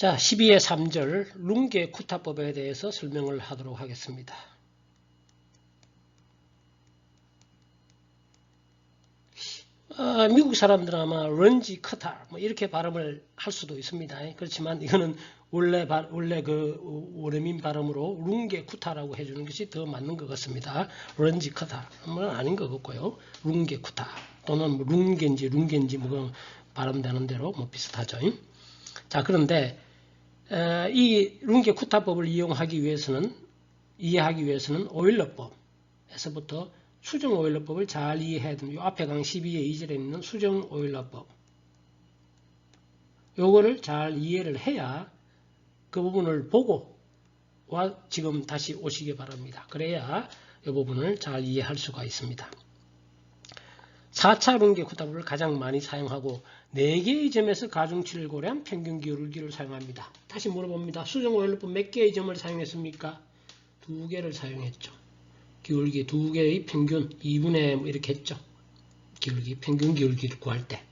자, 12의 3절 룽게-쿠타법에 대해서 설명을 하도록 하겠습니다. 미국 사람들은 아마 런지 커타 뭐 이렇게 발음을 할 수도 있습니다. 그렇지만 이거는 원래 그 원어민 발음으로 룽게-쿠타라고 해주는 것이 더 맞는 것 같습니다. 런지 커타는 아닌 것 같고요. 룽게-쿠타 또는 뭐 룽겐지 뭐 발음되는 대로 뭐 비슷하죠. 자, 그런데 이 룽게-쿠타법을 이해하기 위해서는 오일러법에서부터 수정 오일러법을 잘 이해해야 됩니다. 이 앞에 강 12의 2절에 있는 수정 오일러법. 요거를 잘 이해를 해야 그 부분을 보고 지금 다시 오시기 바랍니다. 그래야 이 부분을 잘 이해할 수가 있습니다. 4차 룽게-쿠타법을 가장 많이 사용하고 4개의 점에서 가중치를 고려한 평균 기울기를 사용합니다. 다시 물어봅니다. 수정 오일러법 몇 개의 점을 사용했습니까? 2개를 사용했죠. 기울기 2개의 평균 2분의 뭐 이렇게 했죠. 평균 기울기를 구할 때.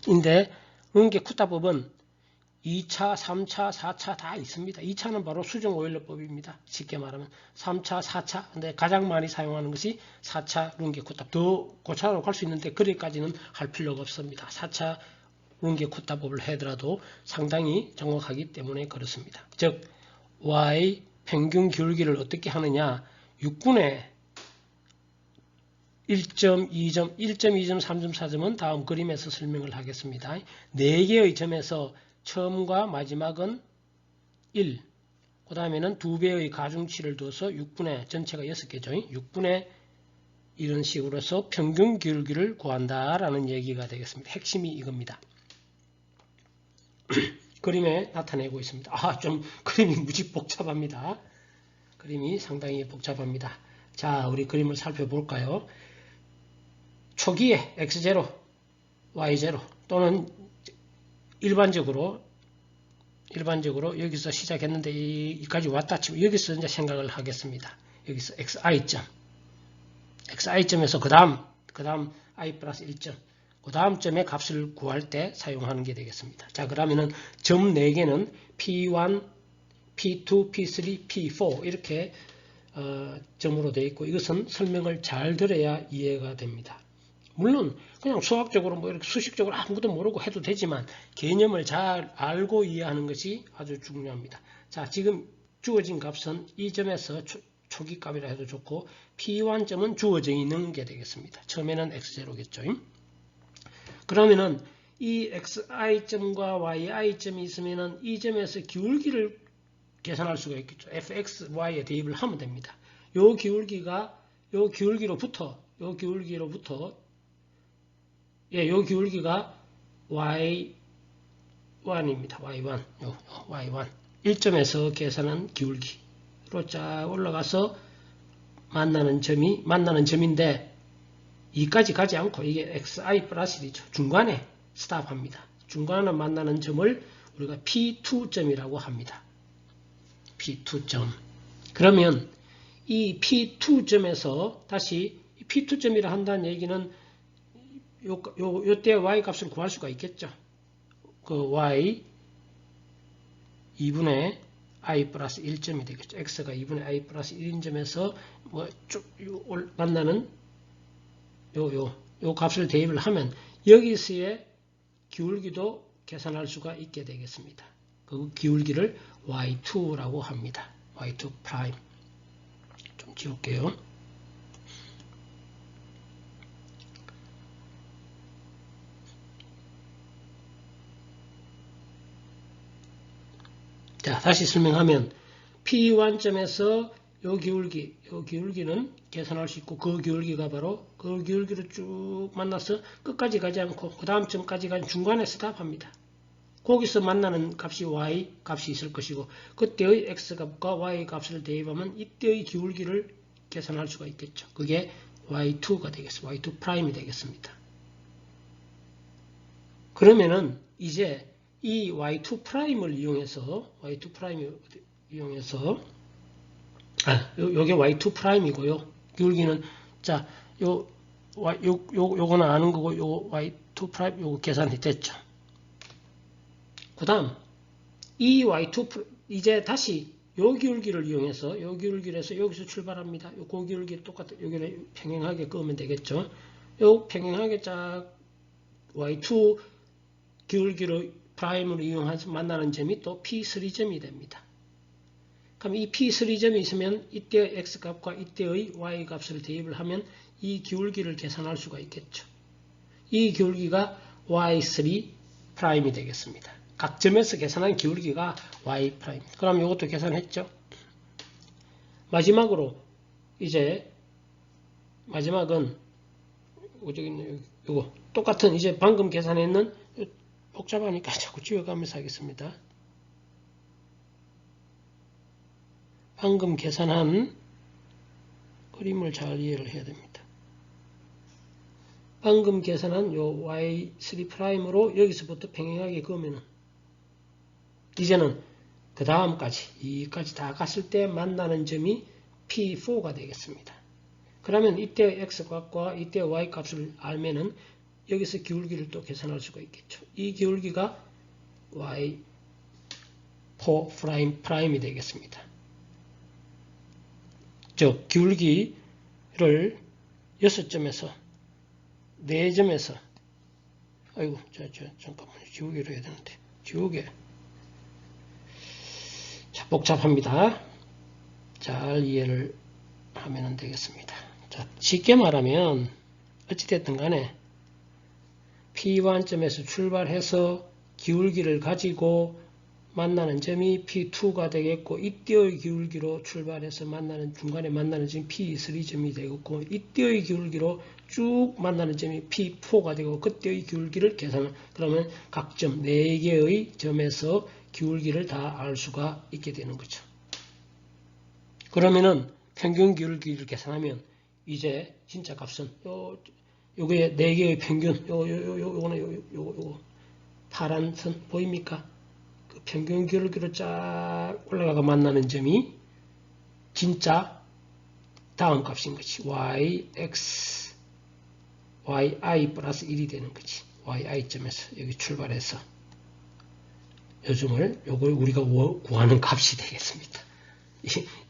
근데 룽게-쿠타법은 2차, 3차, 4차 다 있습니다. 2차는 바로 수정 오일러법입니다. 쉽게 말하면 3차, 4차. 근데 가장 많이 사용하는 것이 4차 룽게-쿠타법. 더 고차로 갈 수 있는데 거기까지는 할 필요가 없습니다. 4차 룽게-쿠타법을 하더라도 상당히 정확하기 때문에 그렇습니다. 즉 y 평균 기울기를 어떻게 하느냐? 6분의 1.2점, 1.2점, 3점, 4점은 다음 그림에서 설명을 하겠습니다. 4개의 점에서 처음과 마지막은 1, 그 다음에는 2배의 가중치를 둬서 6분의, 전체가 6개죠. 6분의 이런 식으로서 평균 기울기를 구한다라는 얘기가 되겠습니다. 핵심이 이겁니다. 그림에 나타내고 있습니다. 좀 그림이 무지 복잡합니다. 그림이 상당히 복잡합니다. 자, 우리 그림을 살펴볼까요? 초기에 x0, y0 또는 일반적으로 여기서 시작했는데 여기까지 왔다 치고 여기서 이제 생각을 하겠습니다. 여기서 xi점에서 그 다음 i 플러스 1점 그 다음 점의 값을 구할 때 사용하는 게 되겠습니다. 자, 그러면은 점 4개는 P1, P2, P3, P4 이렇게 점으로 되어 있고 이것은 설명을 잘 들어야 이해가 됩니다. 물론 그냥 수학적으로 뭐 이렇게 수식적으로 아무것도 모르고 해도 되지만 개념을 잘 알고 이해하는 것이 아주 중요합니다. 자, 지금 주어진 값은 이 점에서 초기 값이라 해도 좋고 P1점은 주어져 있는 게 되겠습니다. 처음에는 x0겠죠. 그러면은 이 xi점과 yi점이 있으면은 이 점에서 기울기를 계산할 수가 있겠죠. fx, y에 대입을 하면 됩니다. 요 기울기로부터 요 기울기가 y1입니다. y1. y1. 1점에서 계산한 기울기로 쫙 올라가서 만나는 점인데 2까지 가지 않고 이게 xi 플러스 1이죠. 중간에 스탑합니다. 중간에 만나는 점을 우리가 P2점이라고 합니다. P2점. 그러면 이 P2점에서 다시 P2점이라 한다는 얘기는 요때 y 값을 구할 수가 있겠죠. 그 y 2분의 i 플러스 1점이 되겠죠. x가 2분의 i 플러스 1인 점에서 뭐 쭉 만나는 요 값을 대입을 하면 여기서의 기울기도 계산할 수가 있게 되겠습니다. 그 기울기를 y2라고 합니다. y2 프라임. 좀 지울게요. 자, 다시 설명하면 P1점에서 요 기울기는 계산할 수 있고 그 기울기가 바로 그 기울기를 쭉 만나서 끝까지 가지 않고 그 다음 점까지 간 중간에 스탑합니다. 거기서 만나는 값이 y 값이 있을 것이고 그때의 x 값과 y 값을 대입하면 이때의 기울기를 계산할 수가 있겠죠. 그게 y2가 되겠습니다. y2 프라임이 되겠습니다. 그러면은 이제 이 y2 프라임을 이용해서 요게 y2 프라임이고요. 기울기는 자, 요거는 아는 거고 요 y2 프라임 요거 계산이 됐죠. 그다음 이 y2 이제 다시 요 기울기를 이용해서 요 기울기에서 여기서 출발합니다. 요 기울기 똑같은 여기를 평행하게 그으면 되겠죠. 요 평행하게 쫙 y2 기울기로 프라임으로 이용해서 만나는 점이 또 P3점이 됩니다. 그럼 이 P3점이 있으면 이때의 X값과 이때의 Y값을 대입을 하면 이 기울기를 계산할 수가 있겠죠. 이 기울기가 Y3 프라임이 되겠습니다. 각 점에서 계산한 기울기가 Y 프라임. 그럼 이것도 계산했죠. 마지막으로 이제 마지막은 이거 똑같은 이제 방금 계산했는 복잡하니까 자꾸 지워가면서 하겠습니다. 방금 계산한 그림을 잘 이해를 해야 됩니다. 방금 계산한 요 y3'으로 여기서부터 평행하게 그으면은 이제는 그 다음까지 이까지 다 갔을 때 만나는 점이 P4가 되겠습니다. 그러면 이때 x값과 이때 y값을 알면은 여기서 기울기를 또 계산할 수가 있겠죠. 이 기울기가 y4 프라임이 되겠습니다. 즉 기울기를 6점에서 4점에서 아이고 잠깐만요. 지우개로 해야 되는데 지우개 자 복잡합니다. 잘 이해를 하면 되겠습니다. 자 쉽게 말하면 어찌됐든 간에 P1점에서 출발해서 기울기를 가지고 만나는 점이 P2가 되겠고 이때의 기울기로 출발해서 만나는 중간에 만나는 점이 P3점이 되겠고 이때의 기울기로 쭉 만나는 점이 P4가 되고 그때의 기울기를 계산하면 그러면 각 점 4개의 점에서 기울기를 다 알 수가 있게 되는 거죠. 그러면은 평균 기울기를 계산하면 이제 진짜 값은 요게 4개의 평균 요거 파란 선 보입니까? 그 평균 기울기로 쫙 올라가가 만나는 점이 진짜 다음 값인 거지. yi 플러스 1이 되는 거지. yi점에서 여기 출발해서 요걸 우리가 구하는 값이 되겠습니다.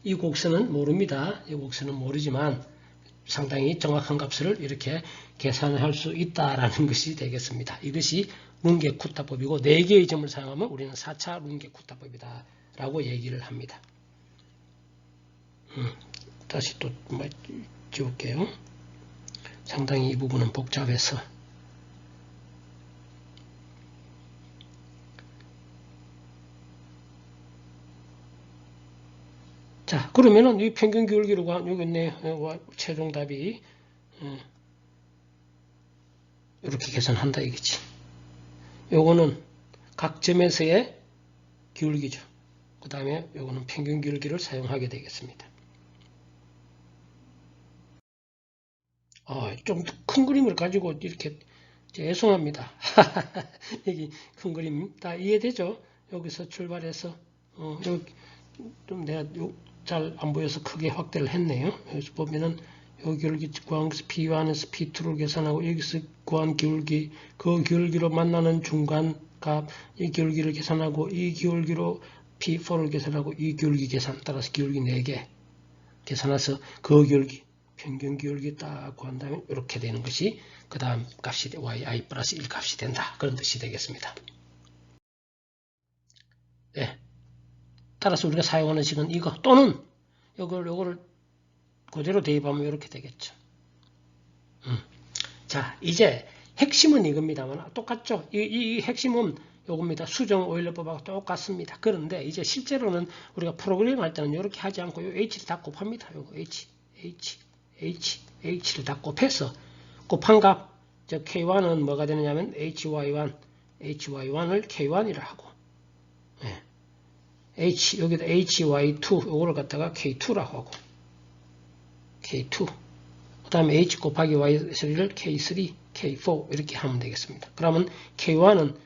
이 곡선은 모릅니다. 이 곡선은 모르지만 상당히 정확한 값을 이렇게 계산할 수 있다라는 것이 되겠습니다. 이것이 룬게-쿠타법이고 4개의 점을 사용하면 우리는 4차 룬게-쿠타법이다 라고 얘기를 합니다. 다시 또 지울게요. 상당히 이 부분은 복잡해서 자 그러면은 이 평균 기울기로 여기 있네요. 최종 답이 이렇게 계산한다 이거지. 요거는 각 점에서의 기울기죠. 그 다음에 요거는 평균 기울기를 사용하게 되겠습니다. 좀 큰 그림을 가지고 이렇게 죄송합니다. 여기 큰 그림 다 이해되죠? 여기서 출발해서 여기 좀 내가 잘 안 보여서 크게 확대를 했네요. 여기서 보면은 요 기울기 구한 것을 P1에서 P2를 계산하고 여기서 구한 기울기 그 기울기로 만나는 중간 값 이 기울기를 계산하고 이 기울기로 P4를 계산하고 이 기울기 계산 따라서 기울기 4개 계산해서 그 기울기 평균 기울기 딱 구한 다음에 이렇게 되는 것이 그 다음 값이 yi 플러스 1 값이 된다. 그런 뜻이 되겠습니다. 네. 따라서 우리가 사용하는 식은 이거 또는 요거를 그대로 대입하면 이렇게 되겠죠. 자, 이제 핵심은 이겁니다만 똑같죠. 이 핵심은 요겁니다. 수정 오일러법하고 똑같습니다. 그런데 이제 실제로는 우리가 프로그램 할 때는 이렇게 하지 않고 요 h를 다 곱합니다. 요거 h를 다 곱해서 곱한 값, 저 k1은 뭐가 되느냐면 hy1을 k1이라 하고 네. 여기다 hy2 요거를 갖다가 k2라고 하고 k2 그 다음에 h 곱하기 y3를 k3, k4 이렇게 하면 되겠습니다. 그러면 k1은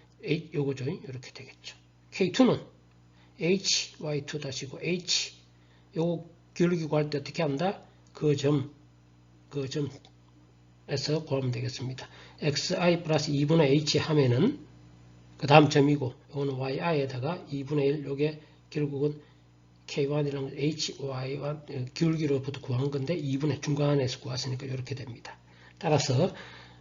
요거죠. 이렇게 되겠죠. k2는 hy2 다시고 h 요거 기울기 구할 때 어떻게 한다? 그 점에서 구하면 되겠습니다. xi 플러스 2분의 h 하면은 그 그 다음 점이고, 이거는 yi에다가 2분의 1, 요게 결국은 k1이랑 hy1 기울기로부터 구한 건데 2분의 중간에서 구했으니까 이렇게 됩니다. 따라서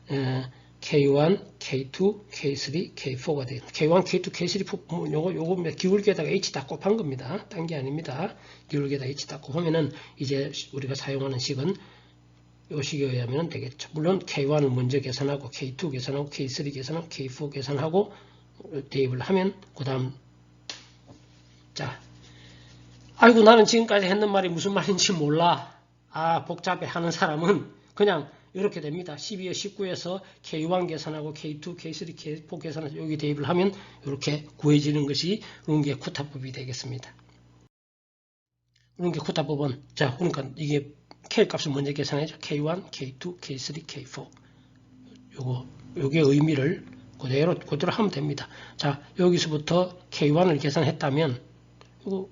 k1, k2, k3, k4가 돼요. k1, k2, k3, k4 요거 기울기에다가 h 다 곱한 겁니다. 딴 게 아닙니다. 기울기에다 h 다 곱하면은 이제 우리가 사용하는 식은 요 식에 의하면 되겠죠. 물론 k1을 먼저 계산하고 k2 계산하고 k3 계산하고 k4 계산하고 대입을 하면 그 다음 자 아이고 나는 지금까지 했는 말이 무슨 말인지 몰라. 아 복잡해 하는 사람은 그냥 이렇게 됩니다. 12에 19에서 K1 계산하고 K2, K3, K4 계산해서 여기 대입을 하면 이렇게 구해지는 것이 룬게-쿠타법이 되겠습니다. 룬게-쿠타법은 자 그러니까 이게 K 값을 먼저 계산하죠. K1, K2, K3, K4 요게 의미를 그대로 하면 됩니다. 자 여기서부터 K1을 계산했다면 이거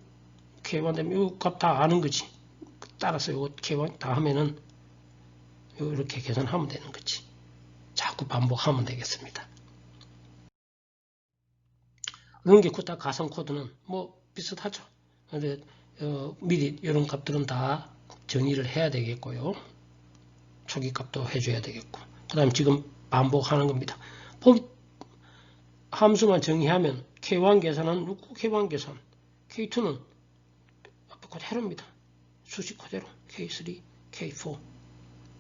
K1 되면 이 값 다 아는 거지. 따라서 이거 K1 다 하면은 이렇게 계산하면 되는 거지. 자꾸 반복하면 되겠습니다. 룬게-쿠타 가상 코드는 뭐 비슷하죠. 근데 미리 이런 값들은 다 정의를 해야 되겠고요. 초기 값도 해줘야 되겠고. 그 다음 지금 반복하는 겁니다. 함수만 정의하면 K1 계산은 K1 계산, K2는 앞에 그대로입니다. 수식 그대로 K3, K4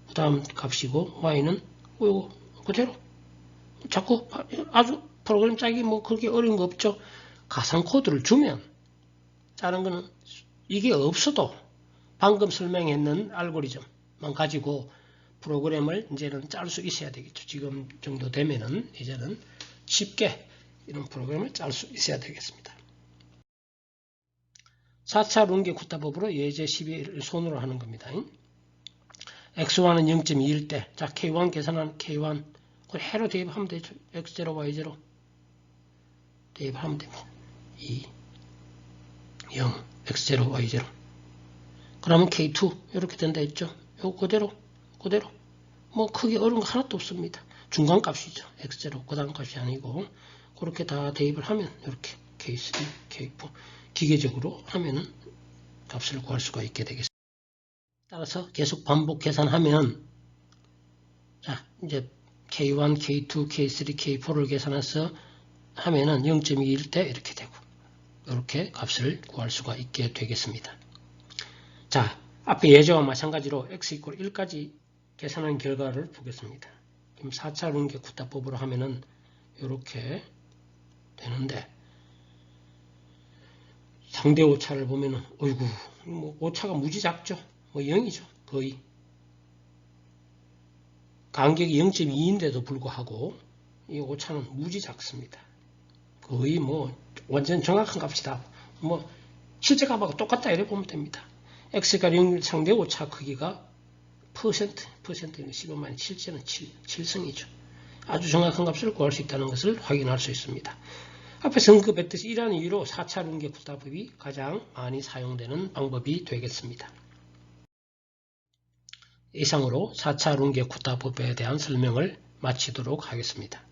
그 다음 값이고 y는 이거 그대로 자꾸 아주 프로그램 짜기 뭐 그렇게 어려운 거 없죠. 가상 코드를 주면 다른 거는 이게 없어도 방금 설명했는 알고리즘만 가지고 프로그램을 이제는 짤 수 있어야 되겠죠. 지금 정도 되면은 이제는 쉽게 이런 프로그램을 짤 수 있어야 되겠습니다. 4차 룬게-쿠타법으로 예제 12를 손으로 하는 겁니다. x1은 0.2일 때, 자, k1 계산하는 k1, 그걸 해로 대입하면 되죠. x0, y0. 대입하면 됩니다. 2, 0, x0, y0. 그러면 k2, 이렇게 된다 했죠. 요거 그대로. 뭐, 크게 어려운 거 하나도 없습니다. 중간 값이죠. x0, 그 다음 값이 아니고, 그렇게 다 대입을 하면, 이렇게 k3, k4. 기계적으로 하면은 값을 구할 수가 있게 되겠습니다. 따라서 계속 반복 계산하면 자 이제 K1, K2, K3, K4를 계산해서 하면은 0.2일 때 이렇게 되고 이렇게 값을 구할 수가 있게 되겠습니다. 자 앞에 예제와 마찬가지로 x = 1까지 계산한 결과를 보겠습니다. 그럼 4차 룬게-쿠타법으로 하면은 이렇게 되는데 상대 오차를 보면은 어이구 뭐 오차가 무지 작죠. 뭐 0이죠. 거의 간격이 0.2인데도 불구하고 이 오차는 무지 작습니다. 거의 뭐 완전 정확한 값이다. 뭐 실제 값하고 똑같다 이렇게 보면 됩니다. x가 0일 상대 오차 크기가 퍼센트는 15만 실제는 7승이죠. 아주 정확한 값을 구할 수 있다는 것을 확인할 수 있습니다. 앞에서 언급했듯이 이러한 이유로 4차 룬게-쿠타법이 가장 많이 사용되는 방법이 되겠습니다. 이상으로 4차 룬게-쿠타법에 대한 설명을 마치도록 하겠습니다.